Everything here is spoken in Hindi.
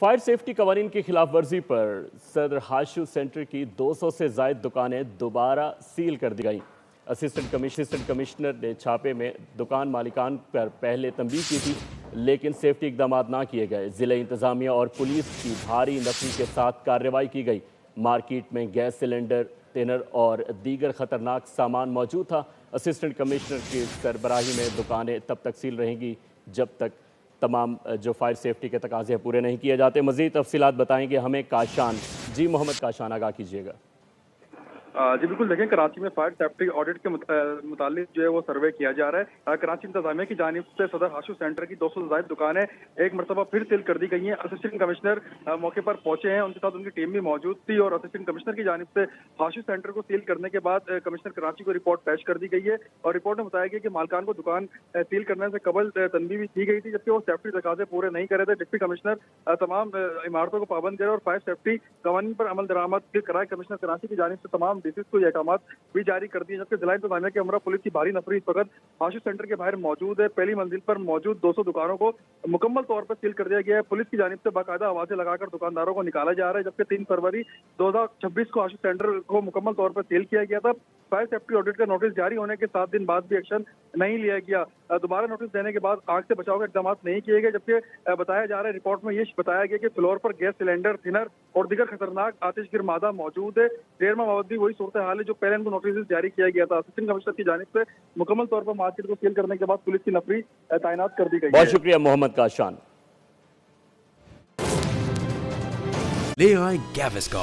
फायर सेफ्टी कवानीन की खिलाफ वर्जी पर सदर हाशु सेंटर की 200 से ज़ायद दुकानें दोबारा सील कर दी गईं। असिस्टेंट कमिश्नर ने छापे में दुकान मालिकान पर पहले तंबीह की थी, लेकिन सेफ्टी इकदाम ना किए गए। ज़िले इंतज़ामिया और पुलिस की भारी नफरी के साथ कार्रवाई की गई। मार्केट में गैस सिलेंडर, टिनर और दीगर खतरनाक सामान मौजूद था। असिस्टेंट कमिश्नर की सरबराही में दुकानें तब तक सील रहेंगी जब तक तमाम जो फायर सेफ्टी के तकाजे पूरे नहीं किए जाते। मज़ीद तफसीलात बताएंगे हमें काशान। जी मोहम्मद काशान, आगाह कीजिएगा। जी बिल्कुल, देखें कराची में फायर सेफ्टी ऑडिट के मुतालिक जो है वो सर्वे किया जा रहा है। कराची इंतजामिया की जानिब से सदर हाशु सेंटर की 200 से ज़ायद दुकानें एक मरतबा फिर सील कर दी गई हैं। असिस्टेंट कमिश्नर मौके पर पहुंचे हैं, उनके साथ उनकी टीम भी मौजूद थी और असिस्टेंट कमिश्नर की जानिब से हाशु सेंटर को सील करने के बाद कमिश्नर कराची को रिपोर्ट पेश कर दी गई है और रिपोर्ट में बताया गया कि मालकान को दुकान सील करने से कबल तनबीह भी की गई थी, जबकि वो सेफ्टी तकाजे पूरे नहीं कर रहे थे। डिप्टी कमिश्नर तमाम इमारतों को पाबंद करे और फायर सेफ्टी कवानीन पर अमल दरामद कराए। कमिश्नर कराची की जानिब से तमाम डीसीज को ये अहकाम भी जारी कर दिए, जबकि जिला इंतजामिया के हमरा पुलिस की भारी नफरी इस वक्त हाशु सेंटर के बाहर मौजूद है। पहली मंजिल पर मौजूद 200 दुकानों को मुकम्मल तौर पर सील कर दिया गया है। पुलिस की जानिब से बाकायदा आवाजें लगाकर दुकानदारों को निकाला जा रहा है, जबकि 3 फरवरी 2026 को हाशु सेंटर को मुकम्मल तौर पर सील किया गया था। फायर सेफ्टी ऑडिट का नोटिस जारी होने के 7 दिन बाद भी एक्शन नहीं लिया गया। दोबारा नोटिस देने के बाद आग से बचाव के इकदाम नहीं किए गए, जबकि बताया जा रहा है, रिपोर्ट में ये बताया गया कि फ्लोर पर गैस सिलेंडर, थिनर और दीगर खतरनाक आतिशगिर मादा मौजूद है। देर में बावजूद वही सूरत हाल है जो पहले इनको नोटिस जारी किया गया था। असिस्टेंट कमिश्नर की जानिब से मुकम्मल तौर पर मार्केट को सील करने के बाद पुलिस की नफरी तैनात कर दी गई है। बहुत शुक्रिया मोहम्मद काशान। ले आए गैविस्कॉन।